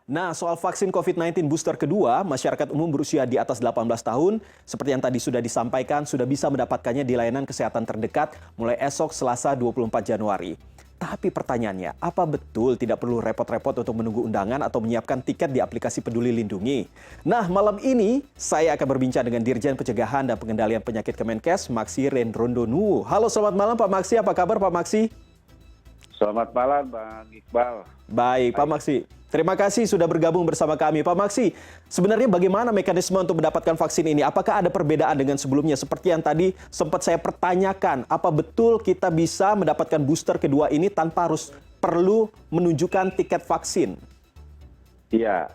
Nah, soal vaksin COVID-19 booster kedua, masyarakat umum berusia di atas 18 tahun, seperti yang tadi sudah disampaikan, sudah bisa mendapatkannya di layanan kesehatan terdekat mulai esok Selasa 24 Januari. Tapi pertanyaannya, apa betul tidak perlu repot-repot untuk menunggu undangan atau menyiapkan tiket di aplikasi Peduli Lindungi? Nah, malam ini saya akan berbincang dengan Dirjen Pencegahan dan Pengendalian Penyakit Kemenkes, Maksi Rendrondonuwu. Halo, selamat malam Pak Maksi. Apa kabar Pak Maksi? Selamat malam Bang Iqbal. Baik, Pak Maksi. Terima kasih sudah bergabung bersama kami. Pak Maksi, sebenarnya bagaimana mekanisme untuk mendapatkan vaksin ini? Apakah ada perbedaan dengan sebelumnya? Seperti yang tadi sempat saya pertanyakan, apa betul kita bisa mendapatkan booster kedua ini tanpa harus perlu menunjukkan tiket vaksin? Iya,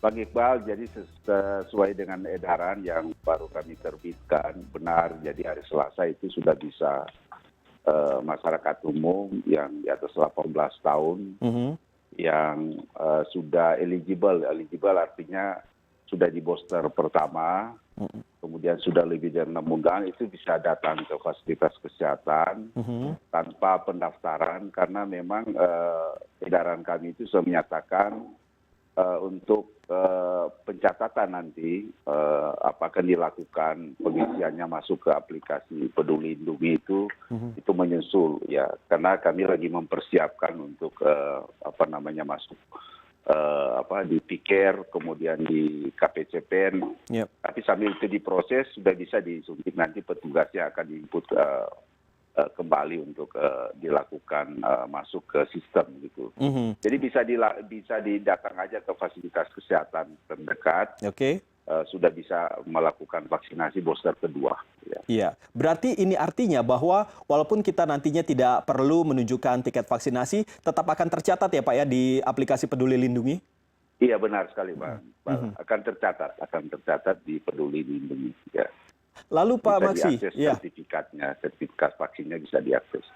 Bang Iqbal, jadi sesuai dengan edaran yang baru kami terbitkan, benar, jadi hari Selasa itu sudah bisa masyarakat umum yang di atas 18 tahun yang sudah eligible artinya sudah di booster pertama, kemudian sudah lebih dari 6 bulan itu bisa datang ke fasilitas kesehatan tanpa pendaftaran karena memang edaran kami itu sudah menyatakan untuk pencatatan nanti apakah dilakukan pengisiannya masuk ke aplikasi Peduli Lindungi itu menyusul ya karena kami lagi mempersiapkan untuk masuk di PIKER kemudian di KPCPEN. Tapi sambil itu diproses sudah bisa disuntik nanti petugasnya akan diinput kembali untuk dilakukan masuk ke sistem gitu. Jadi bisa didatang aja ke fasilitas kesehatan terdekat. Sudah bisa melakukan vaksinasi booster kedua. Iya, berarti ini artinya bahwa walaupun kita nantinya tidak perlu menunjukkan tiket vaksinasi, tetap akan tercatat ya Pak ya di aplikasi Peduli Lindungi? Iya benar sekali Bang. Akan tercatat di Peduli Lindungi. Ya. Lalu Pak Maksi, sertifikat vaksinnya bisa diakses.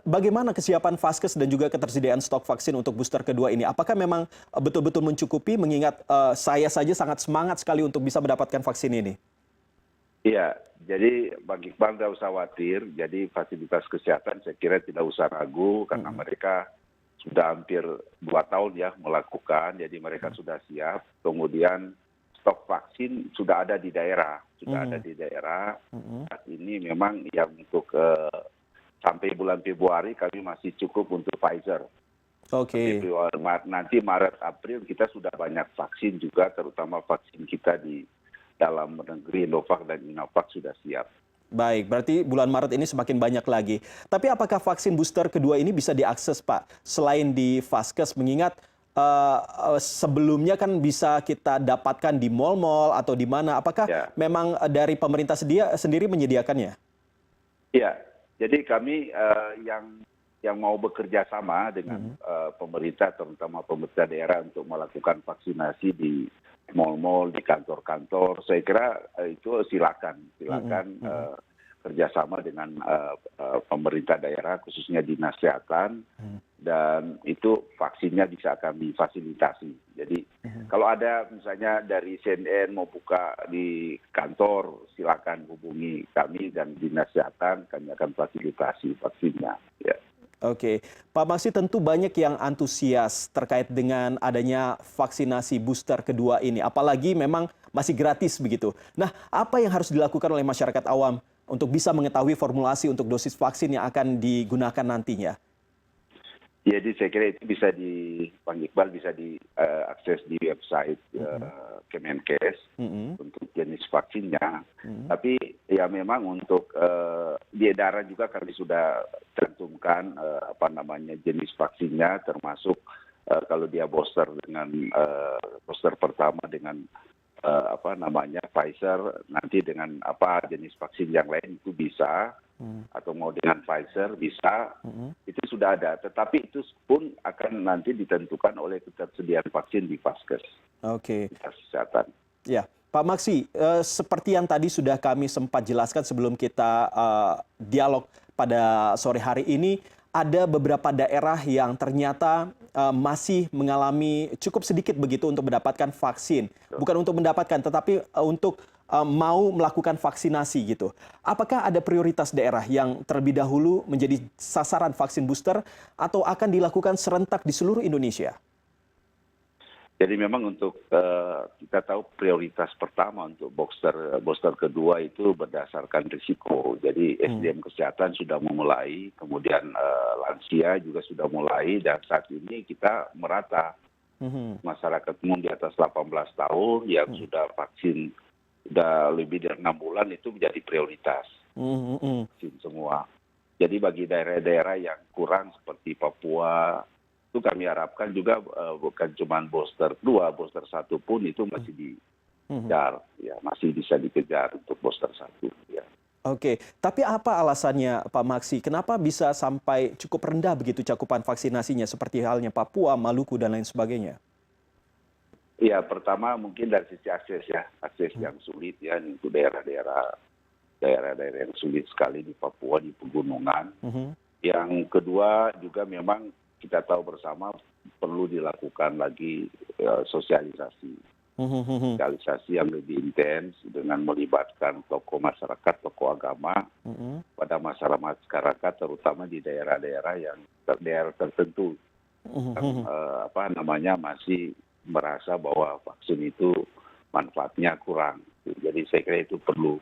Bagaimana kesiapan Vaskes dan juga ketersediaan stok vaksin untuk booster kedua ini? Apakah memang betul-betul mencukupi mengingat saya saja sangat semangat sekali untuk bisa mendapatkan vaksin ini? Iya, jadi Bang Iqbal tidak usah khawatir. Jadi fasilitas kesehatan saya kira tidak usah ragu karena mereka sudah hampir 2 tahun ya melakukan, jadi mereka sudah siap. Kemudian stok vaksin sudah ada di daerah, Saat ini memang yang untuk sampai bulan Februari kami masih cukup untuk Pfizer. Nanti Maret April kita sudah banyak vaksin juga, terutama vaksin kita di dalam negeri Indovac dan Sinovac sudah siap. Baik, berarti bulan Maret ini semakin banyak lagi. Tapi apakah vaksin booster kedua ini bisa diakses Pak selain di Vaskes mengingat sebelumnya kan bisa kita dapatkan di mal-mal atau di mana? Apakah memang dari pemerintah sendiri menyediakannya? Iya, jadi kami yang mau bekerja sama dengan pemerintah, terutama pemerintah daerah untuk melakukan vaksinasi di mal-mal, di kantor-kantor, saya kira itu silakan kerjasama dengan pemerintah daerah, khususnya dinas kesehatan, dan itu vaksinnya bisa kami fasilitasi. Jadi kalau ada misalnya dari CNN mau buka di kantor, silakan hubungi kami dan dinas kesehatan, kami akan fasilitasi vaksinnya. Ya. Oke, Pak Maksi, tentu banyak yang antusias terkait dengan adanya vaksinasi booster kedua ini, apalagi memang masih gratis begitu. Nah, apa yang harus dilakukan oleh masyarakat awam untuk bisa mengetahui formulasi untuk dosis vaksin yang akan digunakan nantinya? Jadi saya kira itu bisa Bang Iqbal bisa diakses di website Kemenkes untuk jenis vaksinnya. Tapi ya memang untuk di edaran juga kami sudah cantumkan jenis vaksinnya, termasuk kalau dia booster dengan booster pertama dengan Pfizer, nanti dengan jenis vaksin yang lain itu bisa, atau mau dengan Pfizer bisa, itu sudah ada. Tetapi itu pun akan nanti ditentukan oleh ketersediaan vaksin di Vaskes. Kesehatan. Ya, Pak Maksi, seperti yang tadi sudah kami sempat jelaskan sebelum kita dialog pada sore hari ini, ada beberapa daerah yang ternyata masih mengalami cukup sedikit begitu untuk mendapatkan vaksin. Bukan untuk mendapatkan, tetapi untuk mau melakukan vaksinasi gitu. Apakah ada prioritas daerah yang terlebih dahulu menjadi sasaran vaksin booster atau akan dilakukan serentak di seluruh Indonesia? Jadi memang untuk kita tahu prioritas pertama untuk booster kedua itu berdasarkan risiko. Jadi SDM kesehatan sudah memulai, kemudian lansia juga sudah mulai, dan saat ini kita merata masyarakat umum di atas 18 tahun yang sudah vaksin sudah lebih dari 6 bulan itu menjadi prioritas vaksin semua. Jadi bagi daerah-daerah yang kurang seperti Papua, itu kami harapkan juga bukan cuma booster 2, booster 1 pun itu masih dikejar, ya masih bisa dikejar untuk booster 1. Ya. Oke, tapi apa alasannya Pak Maksi? Kenapa bisa sampai cukup rendah begitu cakupan vaksinasinya seperti halnya Papua, Maluku, dan lain sebagainya? Ya, pertama mungkin dari sisi akses ya, akses yang sulit ya untuk daerah-daerah yang sulit sekali di Papua, di pegunungan. Yang kedua juga memang kita tahu bersama perlu dilakukan lagi sosialisasi yang lebih intens dengan melibatkan tokoh masyarakat, tokoh agama pada masyarakat, terutama di daerah-daerah yang daerah tertentu yang masih merasa bahwa vaksin itu manfaatnya kurang. Jadi saya kira itu perlu.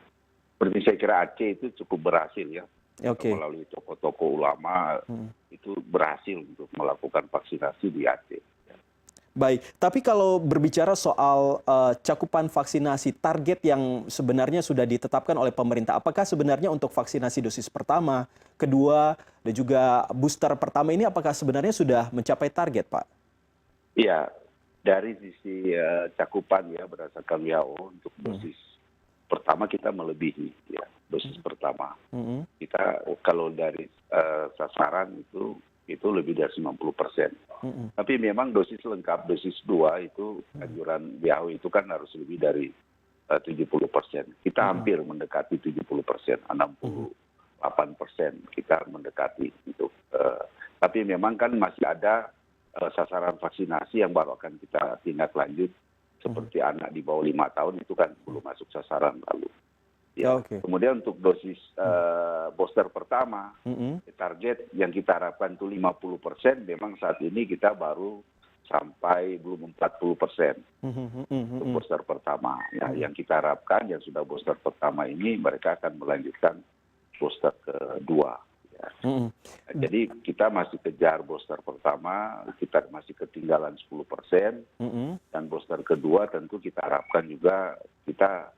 Seperti saya kira Aceh itu cukup berhasil ya. Melalui tokoh-tokoh ulama itu berhasil untuk melakukan vaksinasi di Aceh. Baik, tapi kalau berbicara soal cakupan vaksinasi, target yang sebenarnya sudah ditetapkan oleh pemerintah, apakah sebenarnya untuk vaksinasi dosis pertama, kedua, dan juga booster pertama ini apakah sebenarnya sudah mencapai target, Pak? Iya, dari sisi cakupan ya berdasarkan WHO untuk dosis pertama kita melebihi ya dosis pertama. Kita kalau dari sasaran itu lebih dari 90%. Tapi memang dosis lengkap, dosis 2 itu anjuran WHO itu kan harus lebih dari 70%. Kita hampir mendekati 70%, 68% kita mendekati itu. Tapi memang kan masih ada sasaran vaksinasi yang baru akan kita tindak lanjut. Seperti anak di bawah 5 tahun itu kan belum masuk sasaran lalu. Ya. Kemudian untuk dosis booster pertama, target yang kita harapkan itu 50%, memang saat ini kita baru sampai belum 40% untuk booster pertama. Ya, yang kita harapkan yang sudah booster pertama ini mereka akan melanjutkan booster kedua. Ya. Jadi kita masih kejar booster pertama, kita masih ketinggalan 10%, dan booster kedua tentu kita harapkan juga kita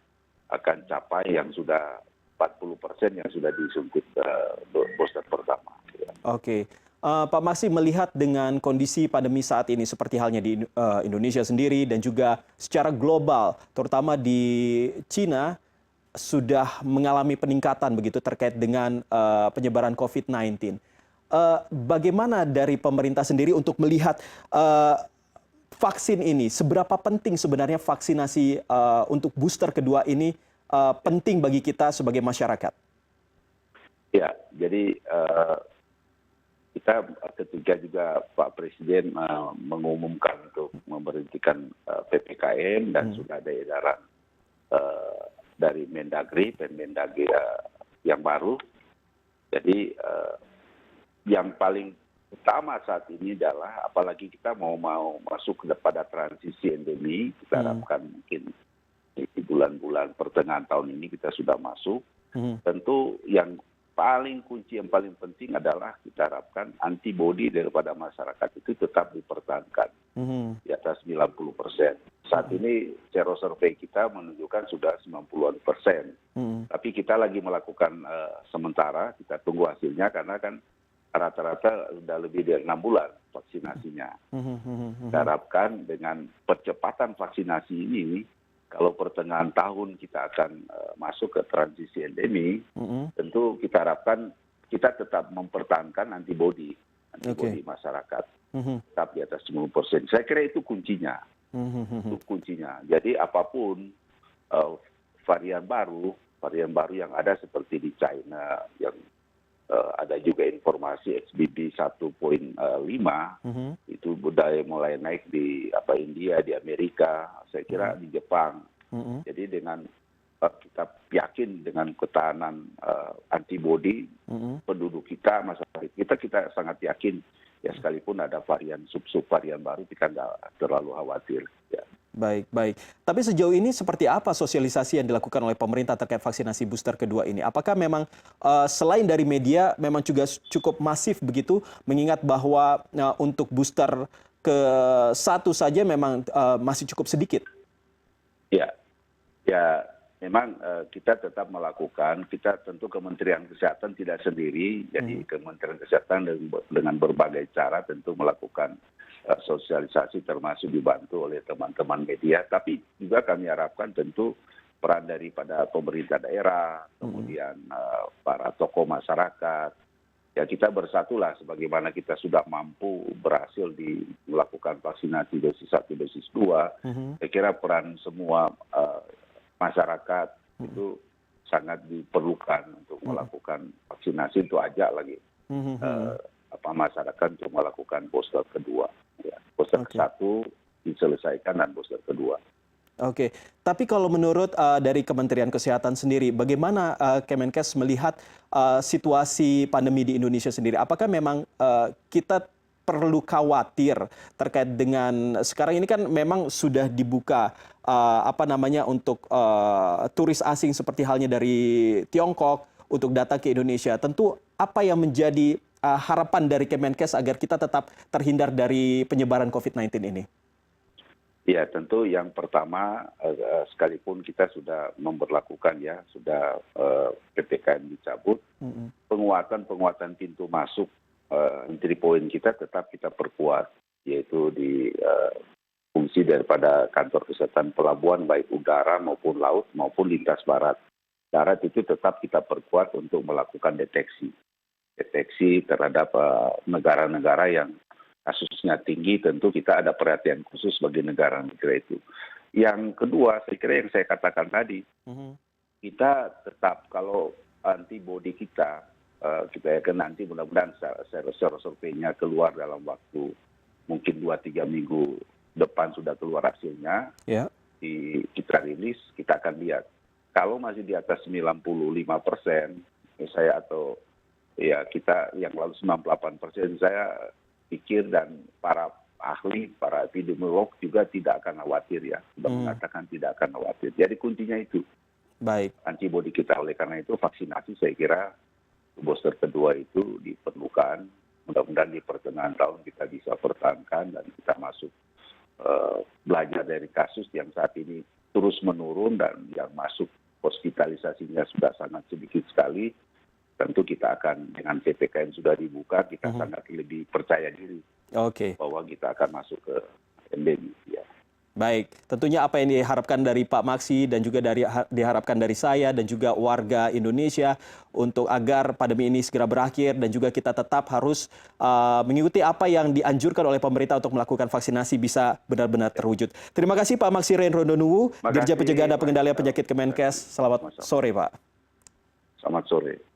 akan capai yang sudah 40% yang sudah disuntik booster pertama. Oke, Pak Maksi melihat dengan kondisi pandemi saat ini seperti halnya di Indonesia sendiri dan juga secara global, terutama di Cina, sudah mengalami peningkatan begitu terkait dengan penyebaran COVID-19. Bagaimana dari pemerintah sendiri untuk melihat vaksin ini, seberapa penting sebenarnya vaksinasi untuk booster kedua ini penting bagi kita sebagai masyarakat? Ya, jadi kita ketika juga Pak Presiden mengumumkan untuk memberhentikan PPKM dan sudah ada edaran dari Mendagri, Permendagri yang baru. Jadi yang paling utama saat ini adalah apalagi kita mau masuk kepada transisi endemi, kita harapkan mungkin di bulan-bulan pertengahan tahun ini kita sudah masuk. Tentu yang paling kunci, yang paling penting adalah kita harapkan antibodi daripada masyarakat itu tetap dipertahankan di atas 90%. Saat ini serosurvey kita menunjukkan sudah 90-an%. Tapi kita lagi melakukan sementara, kita tunggu hasilnya karena kan rata-rata sudah lebih dari 6 bulan vaksinasinya. Kita harapkan dengan percepatan vaksinasi ini, kalau pertengahan tahun kita akan masuk ke transisi endemi, tentu kita harapkan kita tetap mempertahankan antibodi masyarakat tetap di atas 90%. Saya kira itu kuncinya. Itu kuncinya. Jadi apapun varian baru yang ada seperti di China, yang ada juga informasi XBB 1.5 itu budaya mulai naik di India, di Amerika, saya kira di Jepang. Jadi dengan kita yakin dengan ketahanan antibodi penduduk kita, masyarakat kita sangat yakin Ya sekalipun ada varian subvarian baru, kita nggak terlalu khawatir. Ya. Baik, baik. Tapi sejauh ini seperti apa sosialisasi yang dilakukan oleh pemerintah terkait vaksinasi booster kedua ini? Apakah memang selain dari media memang juga cukup masif begitu, mengingat bahwa untuk booster ke satu saja memang masih cukup sedikit? Ya, ya memang kita tetap melakukan, kita tentu Kementerian Kesehatan tidak sendiri, jadi Kementerian Kesehatan dengan berbagai cara tentu melakukan sosialisasi termasuk dibantu oleh teman-teman media, tapi juga kami harapkan tentu peran daripada pemerintah daerah, kemudian para tokoh masyarakat, ya kita bersatulah sebagaimana kita sudah mampu berhasil melakukan vaksinasi dosis 1, dosis 2, saya kira peran semua masyarakat itu sangat diperlukan untuk melakukan vaksinasi, itu ajak lagi masyarakat untuk melakukan booster kedua. Ya, booster ke-1 diselesaikan dan booster kedua. Oke, tapi kalau menurut dari Kementerian Kesehatan sendiri, bagaimana Kemenkes melihat situasi pandemi di Indonesia sendiri? Apakah memang kita perlu khawatir terkait dengan sekarang ini kan memang sudah dibuka untuk turis asing seperti halnya dari Tiongkok untuk datang ke Indonesia. Tentu apa yang menjadi harapan dari Kemenkes agar kita tetap terhindar dari penyebaran COVID-19 ini? Ya, tentu yang pertama, sekalipun kita sudah memberlakukan ya, sudah PPKM dicabut, penguatan pintu masuk entry point kita tetap kita perkuat, yaitu di fungsi daripada kantor kesehatan pelabuhan, baik udara maupun laut maupun lintas barat. Darat itu tetap kita perkuat untuk melakukan deteksi terhadap negara-negara yang kasusnya tinggi, tentu kita ada perhatian khusus bagi negara-negara itu. Yang kedua, saya kira yang saya katakan tadi, kita tetap kalau antibody kita yakin nanti mudah-mudahan surveinya keluar dalam waktu mungkin 2-3 minggu depan sudah keluar hasilnya, kita rilis, kita akan lihat. Kalau masih di atas 95%, saya atau ya kita yang lalu 98%, saya pikir dan para ahli, para epidemiolog juga tidak akan khawatir ya, sudah mengatakan tidak akan khawatir. Jadi kuncinya itu, baik, antibody kita. Oleh karena itu vaksinasi saya kira booster kedua itu diperlukan. Mudah-mudahan di pertengahan tahun kita bisa pertahankan dan kita masuk belajar dari kasus yang saat ini terus menurun dan yang masuk hospitalisasinya sudah sangat sedikit sekali. Tentu kita akan dengan PPKM sudah dibuka, kita sangat lebih percaya diri bahwa kita akan masuk ke endemi. Ya. Baik, tentunya apa yang diharapkan dari Pak Maksi dan juga diharapkan dari saya dan juga warga Indonesia untuk agar pandemi ini segera berakhir dan juga kita tetap harus mengikuti apa yang dianjurkan oleh pemerintah untuk melakukan vaksinasi bisa benar-benar terwujud. Terima kasih Pak Maksi Rein Rondonuwu, Dirjen Pencegahan dan Pengendalian Penyakit Kemenkes. Selamat sore Pak. Selamat sore.